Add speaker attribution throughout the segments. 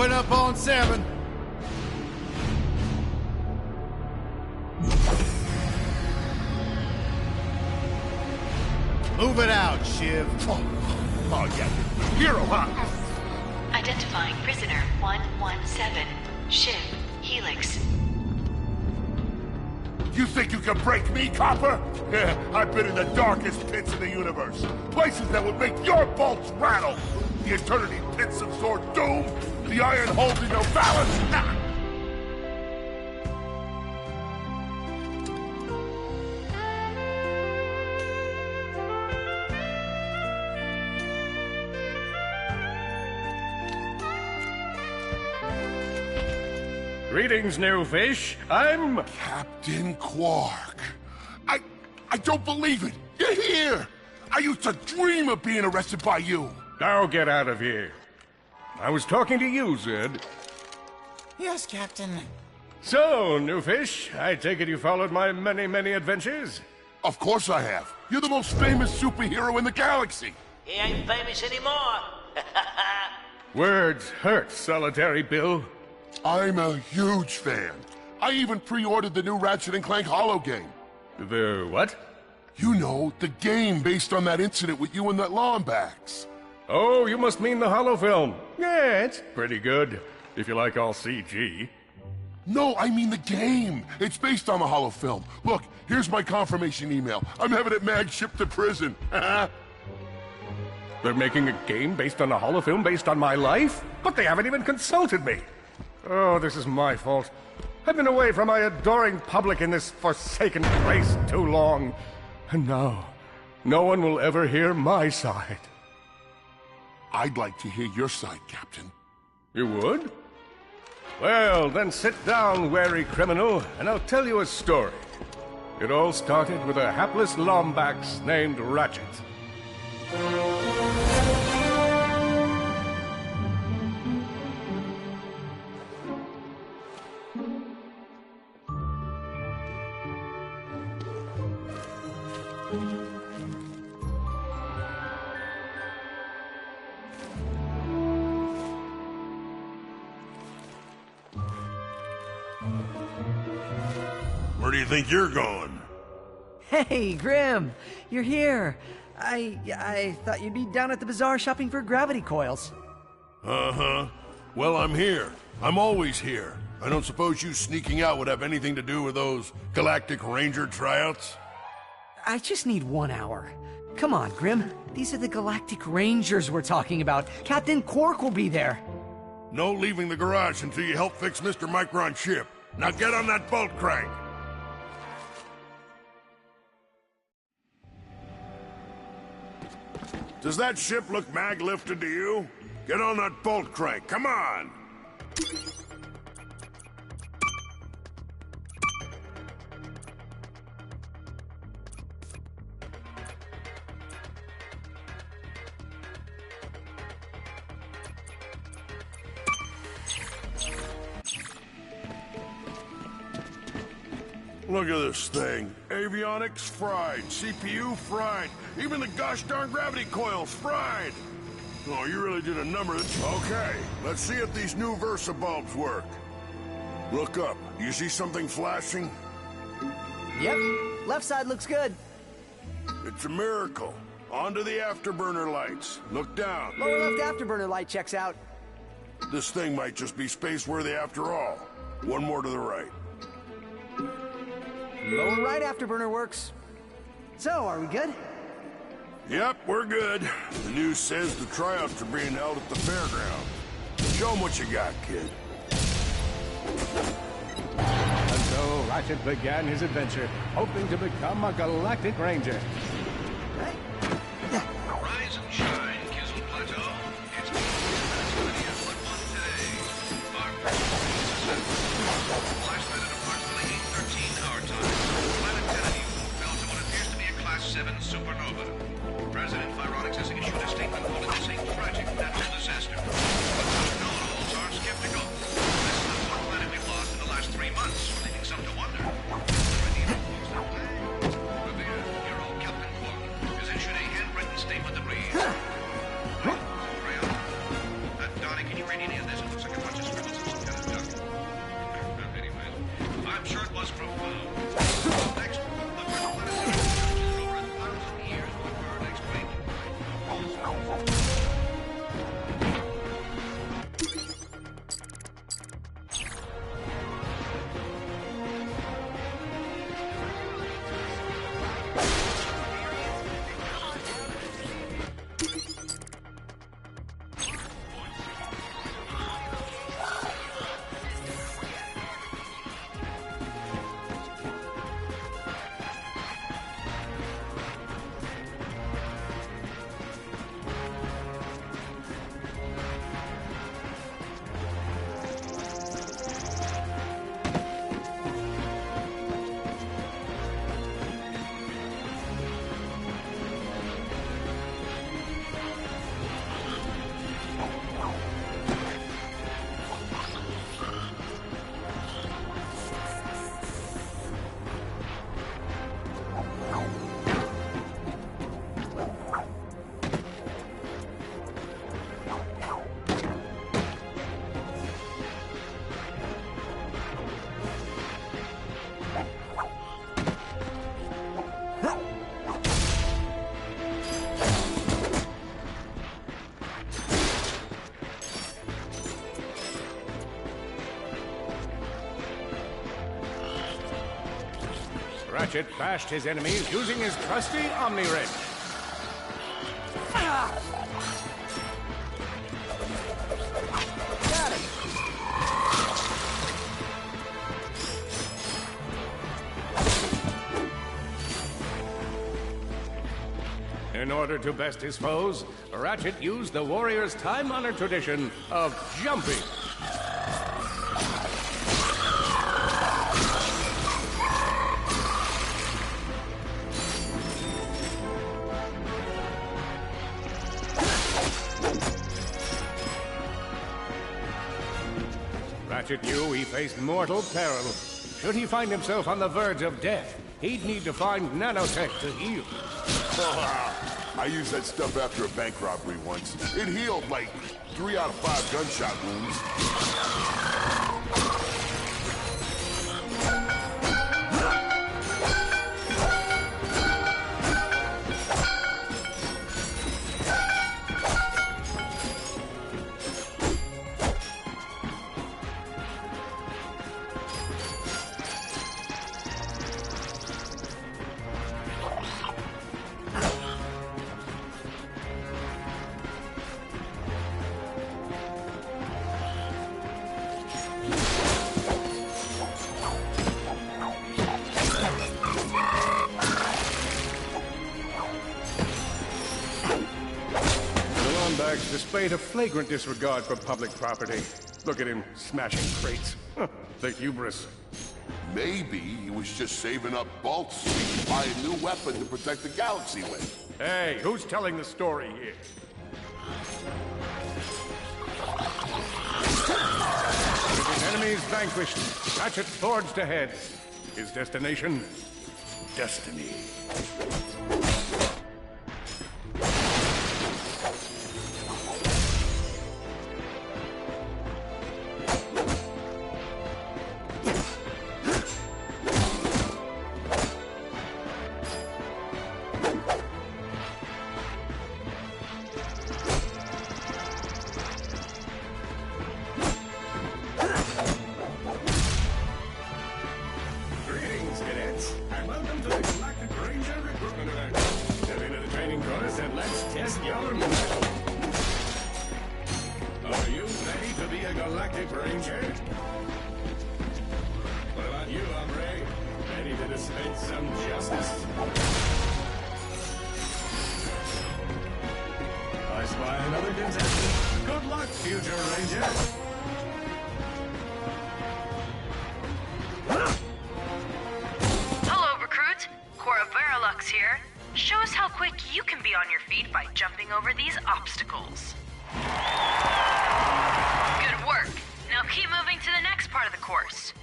Speaker 1: Coming up on 7. Move it out, Shiv.
Speaker 2: Oh yeah, hero, huh?
Speaker 3: Identifying prisoner 117, Shiv, Helix.
Speaker 2: You think you can break me, Copper? Yeah, I've been in the darkest pits in the universe. Places that would make your bolts rattle. The eternity pits of Sword Doom. The iron holding no balance. Nah.
Speaker 4: Greetings, new fish. I'm...
Speaker 2: Captain Quark. I don't believe it. You're here. I used to dream of being arrested by you.
Speaker 4: Now get out of here. I was talking to you, Zed.
Speaker 5: Yes, Captain.
Speaker 4: So, new fish, I take it you followed my many, many adventures?
Speaker 2: Of course I have. You're the most famous superhero in the galaxy.
Speaker 5: He ain't famous anymore.
Speaker 4: Words hurt, Solitary Bill.
Speaker 2: I'm a huge fan. I even pre-ordered the new Ratchet Clank holo game.
Speaker 4: The what?
Speaker 2: You know, the game based on that incident with you and that Lombax.
Speaker 4: Oh, you must mean the holo film. Yeah, it's pretty good, if you like all CG.
Speaker 2: No, I mean the game. It's based on the holo film. Look, here's my confirmation email. I'm having it mag shipped to prison.
Speaker 4: They're making a game based on a holo film based on my life? But they haven't even consulted me. Oh, this is my fault. I've been away from my adoring public in this forsaken place too long. And now, no one will ever hear my side.
Speaker 2: I'd like to hear your side, Captain.
Speaker 4: You would? Well, then sit down, wary criminal, and I'll tell you a story. It all started with a hapless Lombax named Ratchet.
Speaker 2: Where do you think you're going?
Speaker 6: Hey, Grim! You're here! I thought you'd be down at the bazaar shopping for gravity coils.
Speaker 2: Uh-huh. Well, I'm here. I'm always here. I don't suppose you sneaking out would have anything to do with those Galactic Ranger tryouts?
Speaker 6: I just need 1 hour. Come on, Grim. These are the Galactic Rangers we're talking about. Captain Quark will be there.
Speaker 2: No leaving the garage until you help fix Mr. Micron's ship. Now get on that bolt crank. Does that ship look mag-lifted to you? Get on that bolt crank, come on! Look at this thing. Avionics fried, CPU fried, even the gosh darn gravity coils fried. Oh, you really did a number. Okay, let's see if these new Versa bulbs work. Look up. You see something flashing?
Speaker 6: Yep. Left side looks good.
Speaker 2: It's a miracle. Onto the afterburner lights. Look down.
Speaker 6: Lower left afterburner light checks out.
Speaker 2: This thing might just be space-worthy after all. One more to the right.
Speaker 6: Lower right afterburner works. So, are we good?
Speaker 2: Yep, we're good. The news says the tryouts are being held at the fairground. Show 'em what you got, kid.
Speaker 4: And so Ratchet began his adventure, hoping to become a Galactic Ranger.
Speaker 6: Right?
Speaker 7: Rise and shine, Kizzle Plateau. It's been as many as but one day. Our last night at approximately 8:13 our time, Planet Kennedy fell to what appears to be a Class 7 supernova. President Fironics has issued a statement calling this a tragic natural disaster. But most know-it-alls are skeptical. This is the fourth planet we've lost in the last 3 months, leaving some to wonder. Revered Hero Captain Quark has issued a handwritten statement
Speaker 4: Ratchet bashed his enemies using his trusty Omni Wrench. Got it! In order to best his foes, Ratchet used the warrior's time-honored tradition of jumping. Ratchet knew he faced mortal peril. Should he find himself on the verge of death, he'd need to find nanotech to heal.
Speaker 2: I used that stuff after a bank robbery once. It healed like 3 out of 5 gunshot wounds. Displayed a flagrant disregard for public property. Look at him smashing crates. The hubris. Maybe he was just saving up bolts so he could buy a new weapon to protect the galaxy with.
Speaker 4: Hey, who's telling the story here? With his enemies vanquished, Ratchet forged ahead. His destination? Destiny.
Speaker 3: Over these obstacles. Good work. Now keep moving to the next part of the course.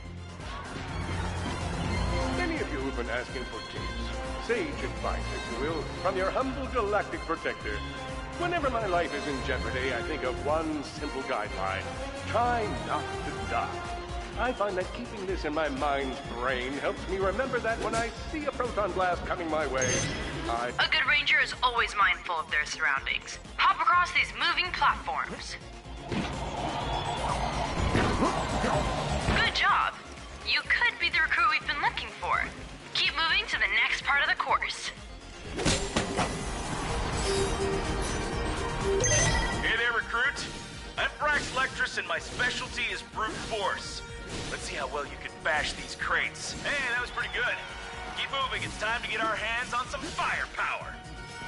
Speaker 4: Many of you have been asking for tips. Sage advice, if you will, from your humble galactic protector. Whenever my life is in jeopardy, I think of one simple guideline. Try not to die. I find that keeping this in my mind's brain helps me remember that when I see a proton blast coming my way,
Speaker 3: A good ranger is always mindful of their surroundings. Hop across these moving platforms. Good job. You could be the recruit we've been looking for. Keep moving to the next part of the course.
Speaker 8: Hey there, recruit. I'm Brax Lectrus, and my specialty is brute force. Let's see how well you can bash these crates. Hey, that was pretty good. Keep moving. It's time to get our hands on some firepower.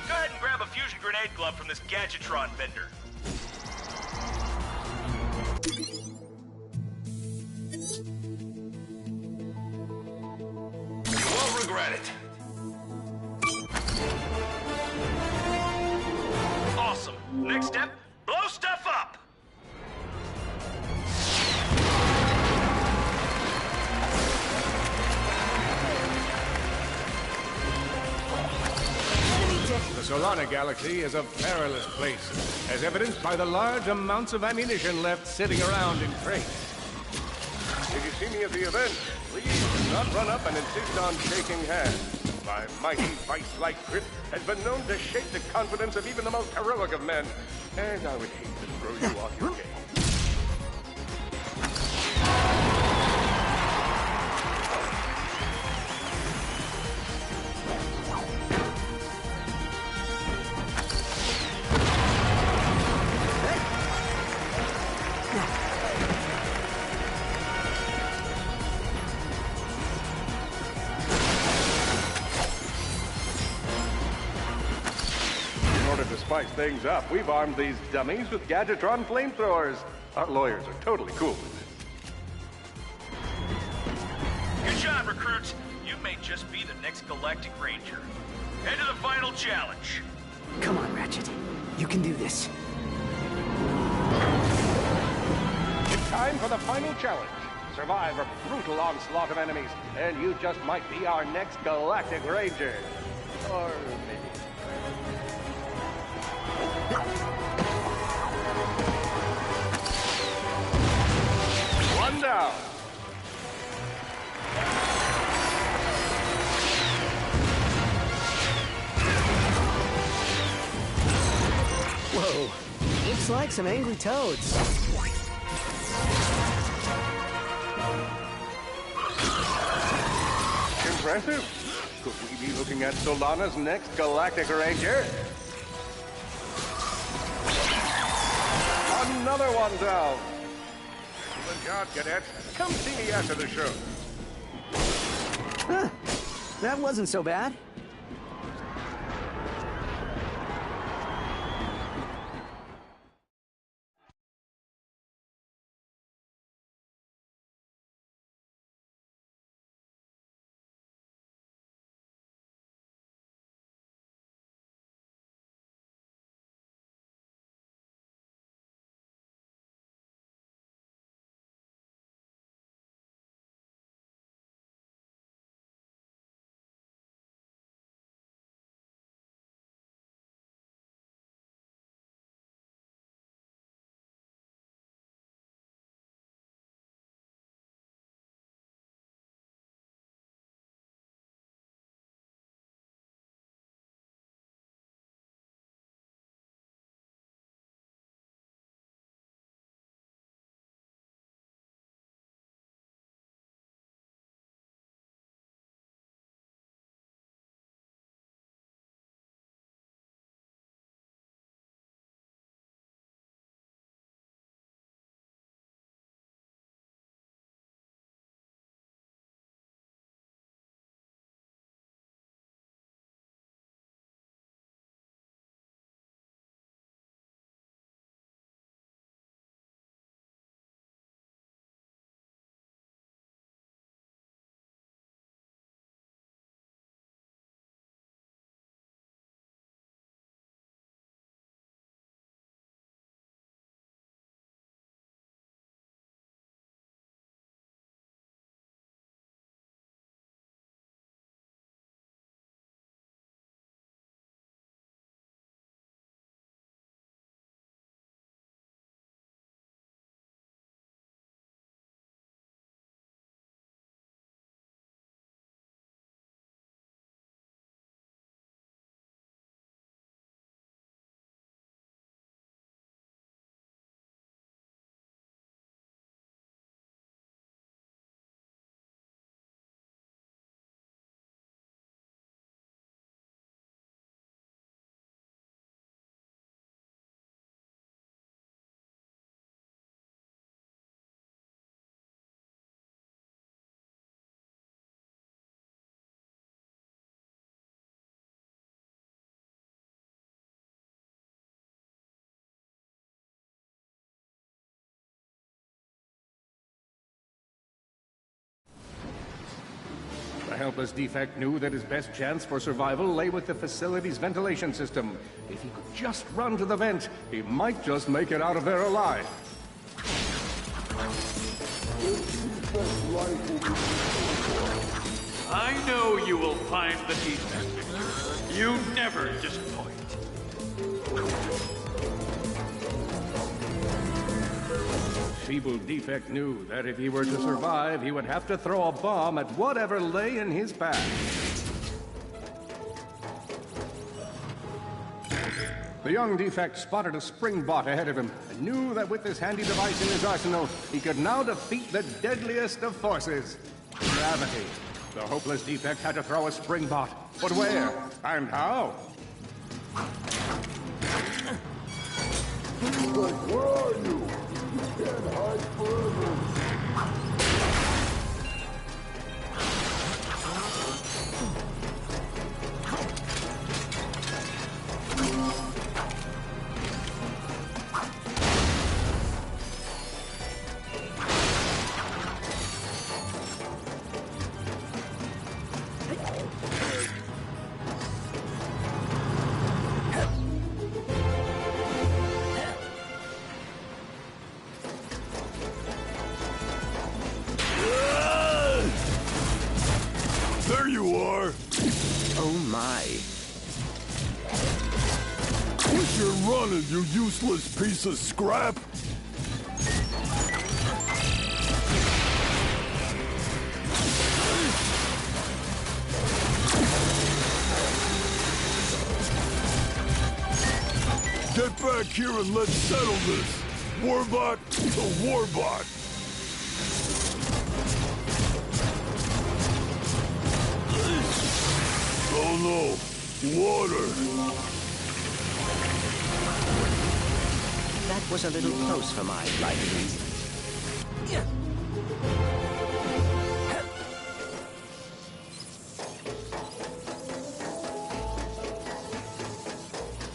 Speaker 8: Go ahead and grab a fusion grenade glove from this Gadgetron vendor.
Speaker 2: You won't regret it.
Speaker 8: Awesome. Next step, blow stuff up.
Speaker 4: The Solana Galaxy is a perilous place, as evidenced by the large amounts of ammunition left sitting around in crates. If you see me at the event, please do not run up and insist on shaking hands. My mighty vice-like grip has been known to shake the confidence of even the most heroic of men, and I would hate to throw you off your game. In order to spice things up, we've armed these dummies with Gadgetron flamethrowers. Our lawyers are totally cool with this.
Speaker 8: Good job, recruits. You may just be the next Galactic Ranger. Head to the final challenge.
Speaker 6: Come on, Ratchet. You can do this.
Speaker 4: It's time for the final challenge. Survive a brutal onslaught of enemies, and you just might be our next Galactic Ranger. Or maybe... One down.
Speaker 6: Whoa. Looks like some angry toads.
Speaker 4: Impressive. Could we be looking at Solana's next Galactic Ranger? Another one down. Good job, Cadet. Come see me after the show.
Speaker 6: Huh. That wasn't so bad.
Speaker 4: The helpless defect knew that his best chance for survival lay with the facility's ventilation system. If he could just run to the vent, he might just make it out of there alive.
Speaker 9: I know you will find the defect. You never disappoint.
Speaker 4: Feeble defect knew that if he were to survive, he would have to throw a bomb at whatever lay in his path. The young defect spotted a spring bot ahead of him and knew that with this handy device in his arsenal, he could now defeat the deadliest of forces, gravity. The hopeless defect had to throw a spring bot, but where and how?
Speaker 2: Where are you? You can't you useless piece of scrap! Get back here and let's settle this! Warbot to Warbot! Oh no! Water!
Speaker 5: That was a little close for my liking.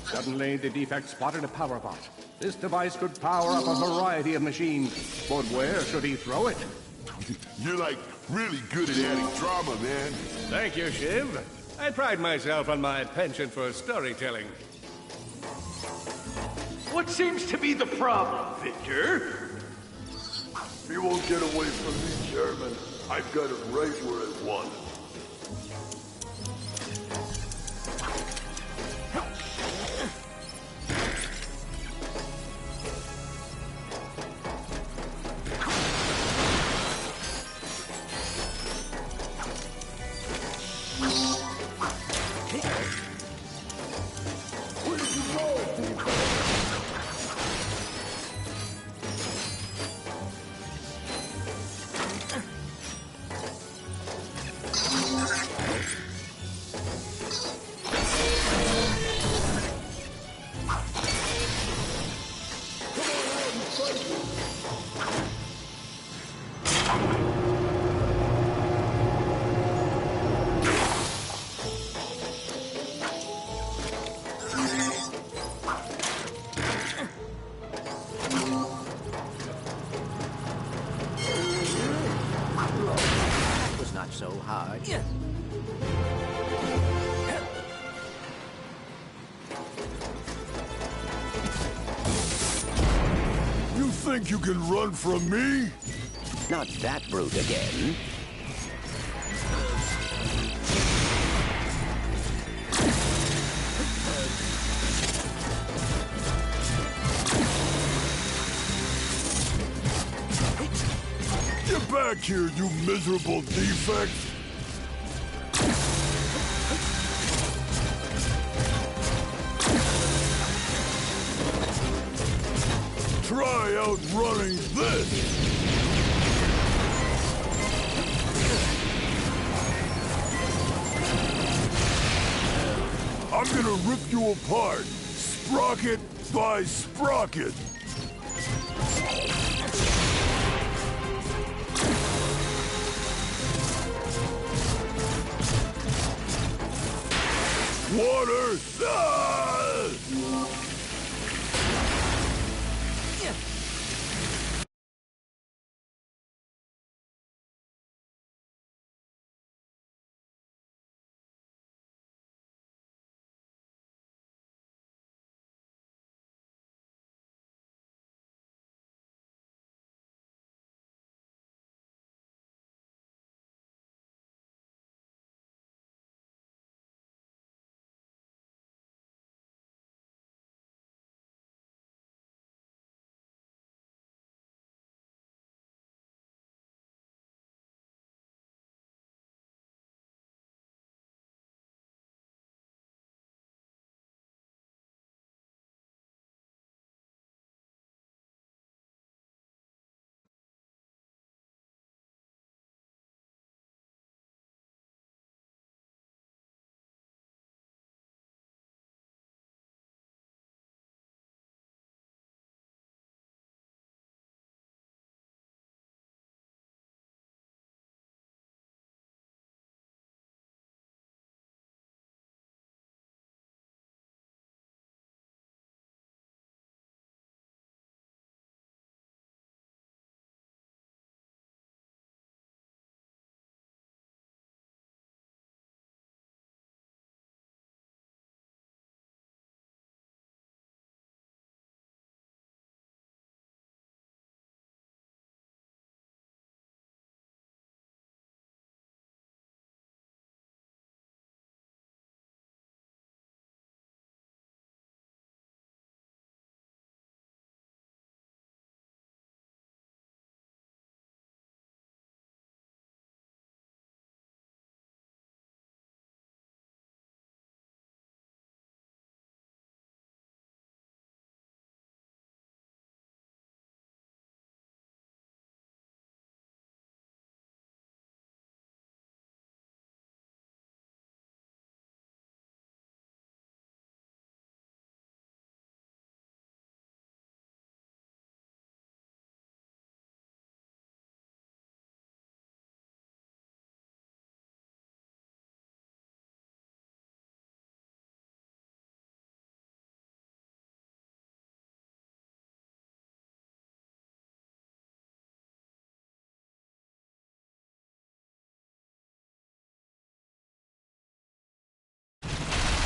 Speaker 4: Suddenly, the defect spotted a power bot. This device could power up a variety of machines, but where should he throw it?
Speaker 2: You're like really good at adding drama, man.
Speaker 4: Thank you, Shiv. I pride myself on my penchant for storytelling.
Speaker 9: What seems to be the problem, Victor?
Speaker 2: He won't get away from me, Chairman. I've got it right where I want it.
Speaker 5: So hard.
Speaker 2: You think you can run from me?
Speaker 5: Not that brute again.
Speaker 2: Get back here, you miserable defect! Try outrunning this! I'm gonna rip you apart, sprocket by sprocket! Water! Ah!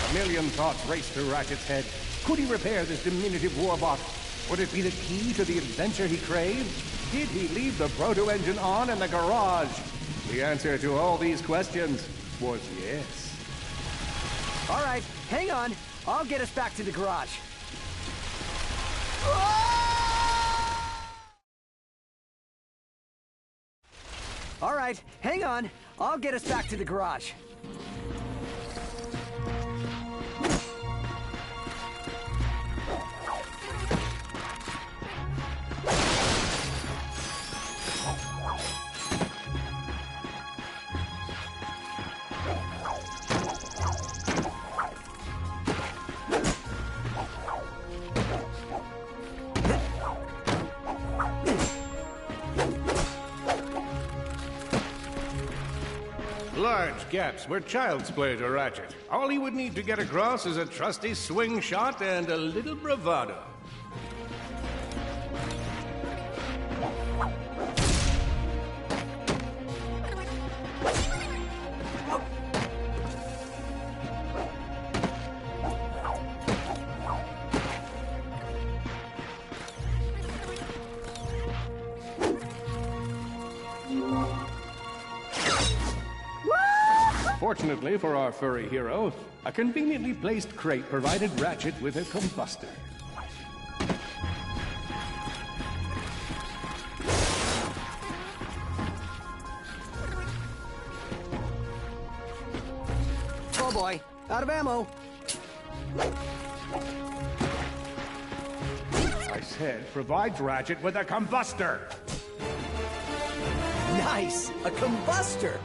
Speaker 4: A million thoughts raced through Ratchet's head. Could he repair this diminutive warbot? Would it be the key to the adventure he craved? Did he leave the proto-engine on in the garage? The answer to all these questions was yes.
Speaker 6: All right, hang on. I'll get us back to the garage. All right, hang on. I'll get us back to the garage.
Speaker 4: Large gaps were child's play to Ratchet. All he would need to get across is a trusty swing shot and a little bravado. Fortunately for our furry hero, a conveniently placed crate provided Ratchet with a combustor.
Speaker 6: Oh boy, out of ammo.
Speaker 4: I said provides Ratchet with a combustor!
Speaker 6: Nice, a combustor.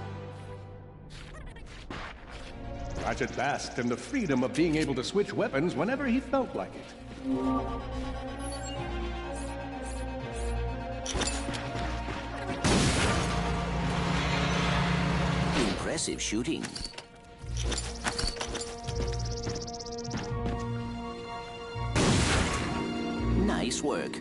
Speaker 4: Ratchet basked in the freedom of being able to switch weapons whenever he felt like it.
Speaker 5: Impressive shooting. Nice work.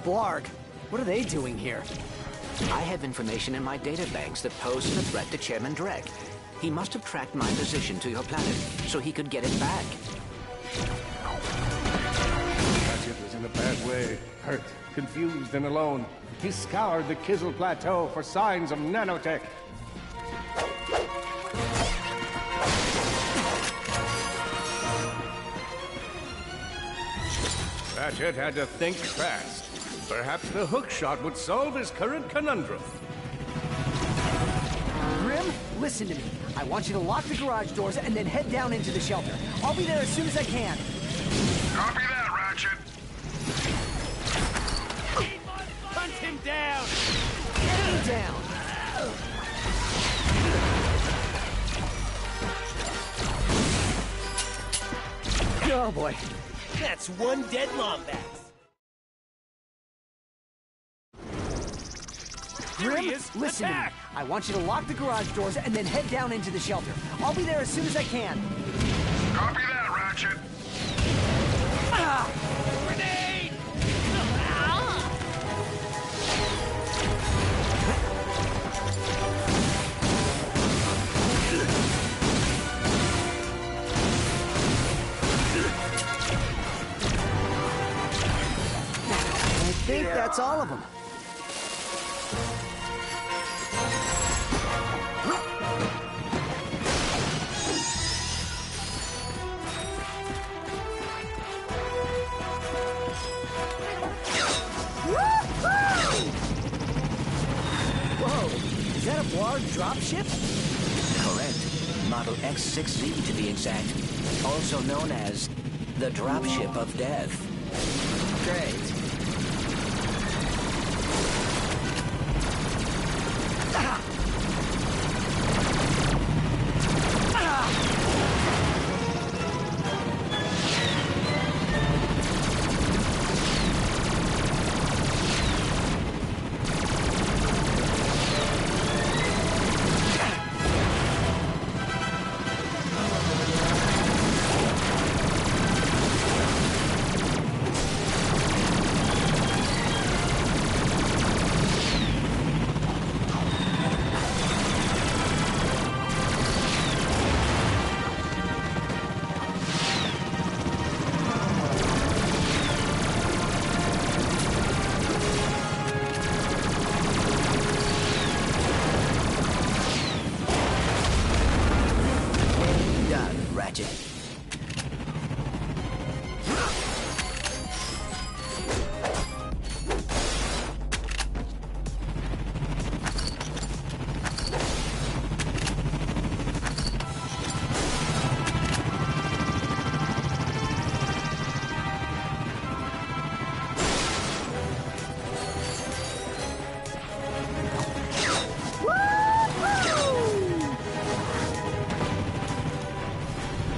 Speaker 6: Blarg, what are they doing here?
Speaker 5: I have information in my databanks that poses a threat to Chairman Drek. He must have tracked my position to your planet, so he could get it back.
Speaker 4: Ratchet was in a bad way. Hurt, confused, and alone. He scoured the Kizzle Plateau for signs of nanotech. Ratchet had to think fast. Perhaps the hook shot would solve his current conundrum.
Speaker 6: Grim, listen to me. I want you to lock the garage doors and then head down into the shelter. I'll be there as soon as I can.
Speaker 2: Copy that, Ratchet.
Speaker 8: Hunt him down!
Speaker 6: Enemy down! Oh boy.
Speaker 8: That's one dead Lombax.
Speaker 6: Grim, listen to me. I want you to lock the garage doors and then head down into the shelter. I'll be there as soon as I can.
Speaker 2: Copy that, Ratchet.
Speaker 8: Grenade!
Speaker 6: I think that's all of them. Whoa! Is that a Blarg dropship?
Speaker 5: Correct. Model X6Z to be exact. Also known as the Dropship of Death.
Speaker 6: Great.
Speaker 5: Ratchet.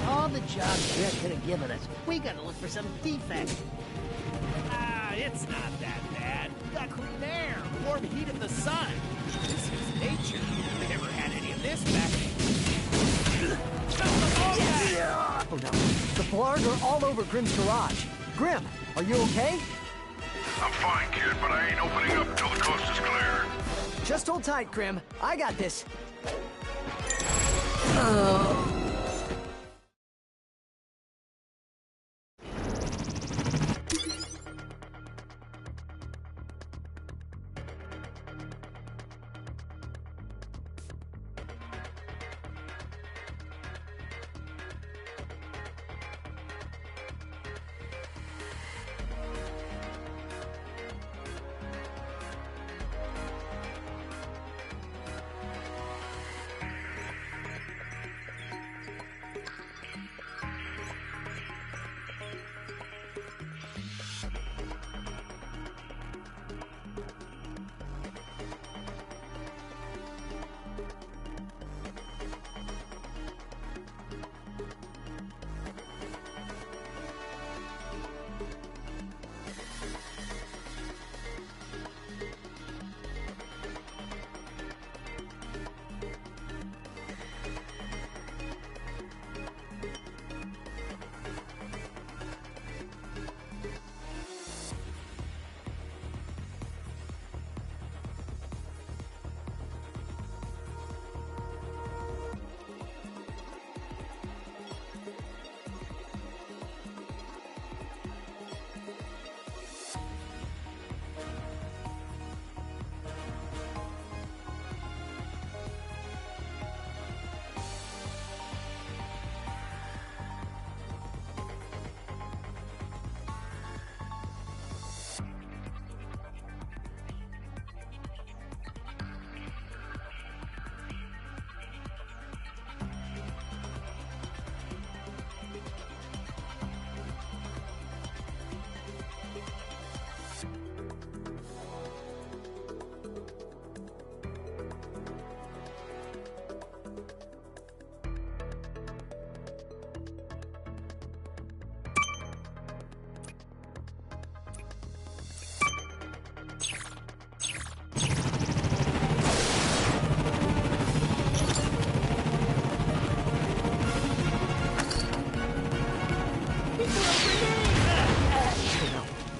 Speaker 10: All the jobs Dredd could have given us. We gotta look for some defect.
Speaker 11: Ah, it's not that bad. Got clean air, warm heat of the sun. This is nature. We never had any of this back.
Speaker 6: Oh no. The Blarg are all over Grimm's garage. Grimm, are you okay?
Speaker 2: I'm fine, kid, but I ain't opening up until the coast is clear.
Speaker 6: Just hold tight, Grimm. I got this.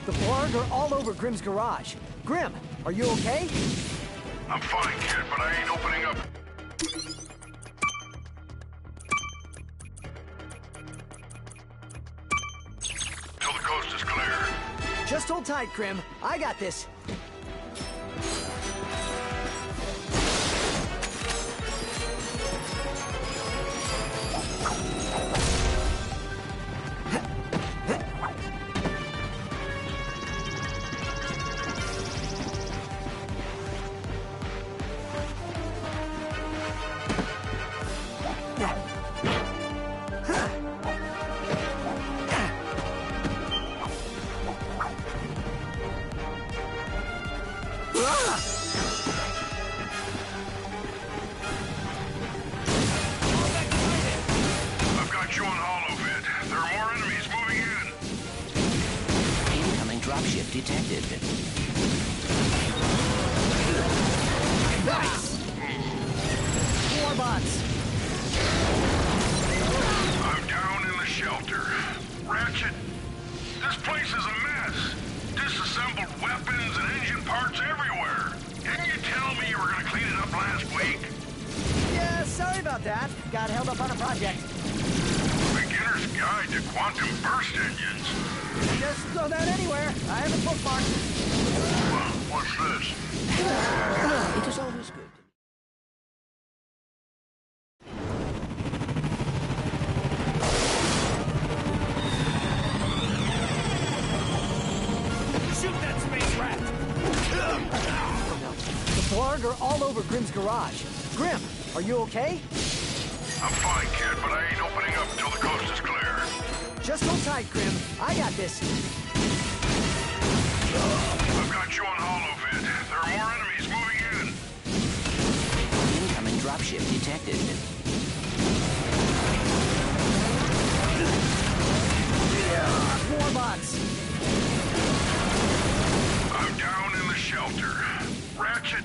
Speaker 6: The Blarg are all over Grimm's garage. Grimm, are you okay?
Speaker 2: I'm fine, kid, but I ain't opening up. Till the coast is clear.
Speaker 6: Just hold tight, Grimm. I got this.
Speaker 2: I've got you on holo-vid. There are more enemies moving in.
Speaker 5: Incoming dropship detected.
Speaker 6: Nice! Warbots!
Speaker 2: I'm down in the shelter. Ratchet, this place is a mess. Disassembled weapons and engine parts everywhere. Didn't you tell me you were gonna clean it up last week?
Speaker 6: Yeah, sorry about that. Got held up on a project.
Speaker 2: Beginner's Guide to Quantum Burst Engines.
Speaker 6: Just throw that anywhere. I have it bookmarked.
Speaker 2: What's this?
Speaker 5: It is always good.
Speaker 6: all over Grimm's garage. Grim, are you okay?
Speaker 2: I'm fine, kid, but I ain't opening up until the coast is clear.
Speaker 6: Just hold tight, Grim. I got this.
Speaker 2: I've got you on holovid. There are more enemies moving in.
Speaker 5: Incoming dropship detected.
Speaker 6: Warbots!
Speaker 2: I'm down in the shelter. Ratchet,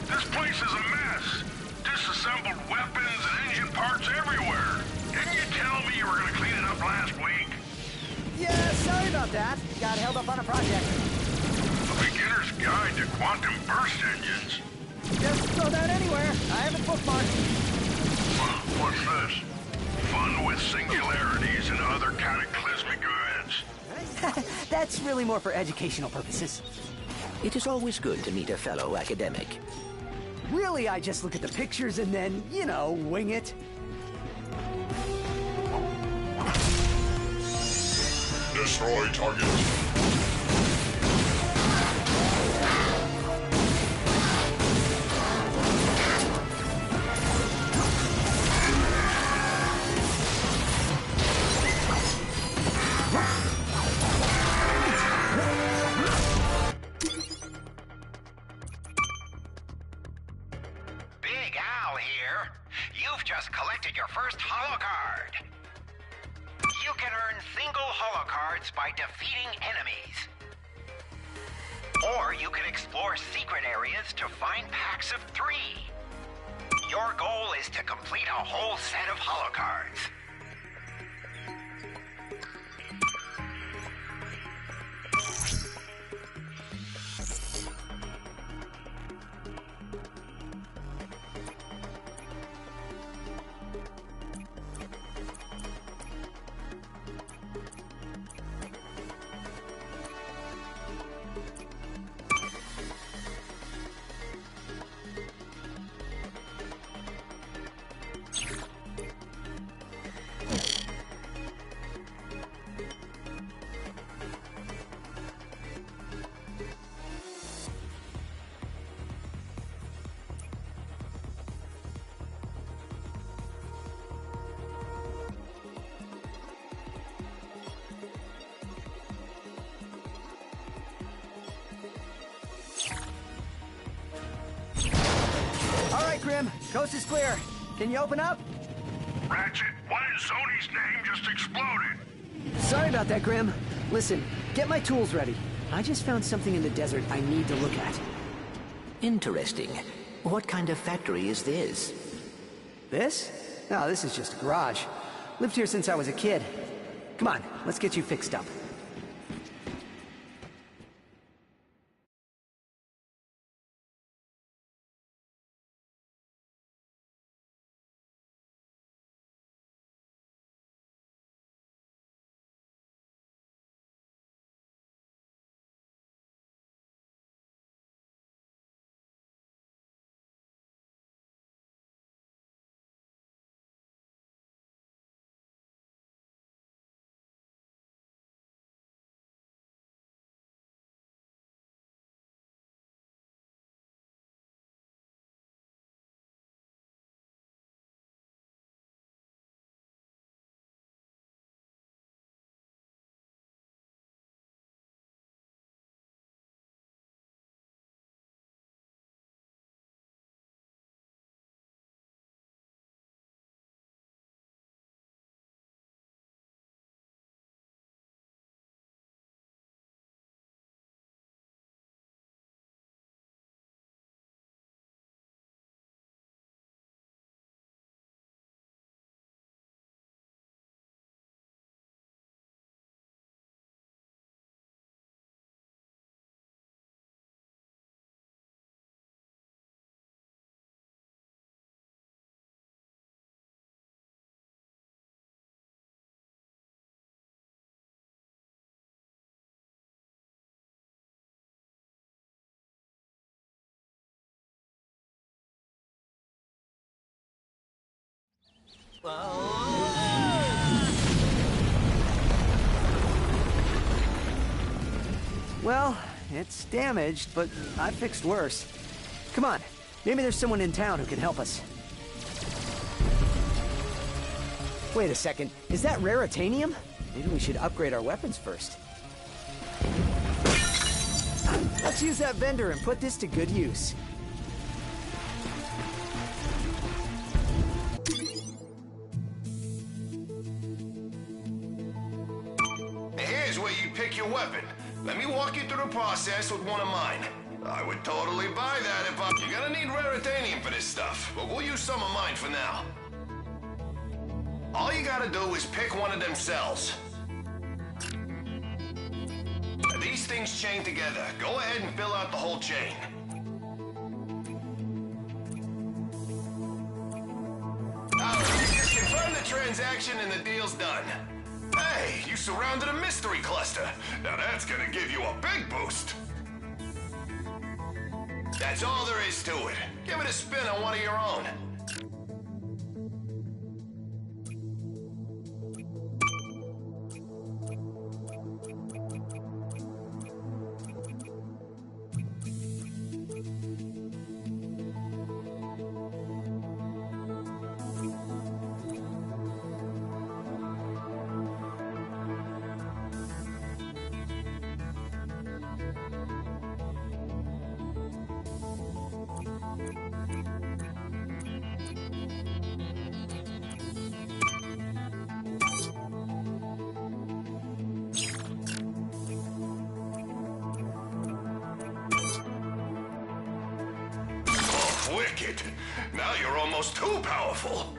Speaker 2: this place is a mess. Disassembled weapons and engine parts everywhere. Didn't you tell me you were gonna clean it up last week?
Speaker 6: Yeah, sorry about that. Got held up on a project.
Speaker 2: A beginner's guide to quantum burst engines.
Speaker 6: Just throw that anywhere. I have it bookmarked.
Speaker 2: What's this? Fun with singularities and other cataclysmic events.
Speaker 6: That's really more for educational purposes.
Speaker 5: It is always good to meet a fellow academic.
Speaker 6: Really, I just look at the pictures and then, you know, wing it.
Speaker 2: Destroy target.
Speaker 12: Big Al here. You've just collected your first holo card. You can earn single holo cards by defeating enemies. Or you can explore secret areas to find packs of 3. Your goal is to complete a whole set of holo cards.
Speaker 6: All right, Grim. Coast is clear. Can you open up?
Speaker 2: Ratchet, what in Sony's name just exploded?
Speaker 6: Sorry about that, Grim. Listen, get my tools ready. I just found something in the desert I need to look at.
Speaker 5: Interesting. What kind of factory is this?
Speaker 6: This? No, this is just a garage. Lived here since I was a kid. Come on, let's get you fixed up. Well, it's damaged, but I fixed worse. Come on, Maybe there's someone in town who can help us. Wait a second, is that raritanium? Maybe we should upgrade our weapons first. Let's use that vendor and put this to good use.
Speaker 13: Here's where you pick your weapon. Let me walk you through the process with one of mine. I would totally buy that if I... You're gonna need raritanium for this stuff, but we'll use some of mine for now. All you gotta do is pick one of them cells. These things chain together. Go ahead and fill out the whole chain. Just confirm the transaction and the deal's done. Hey, you surrounded a mystery cluster. Now that's gonna give you a big boost. That's all there is to it. Give it a spin on one of your own. Wicked. Now you're almost too powerful.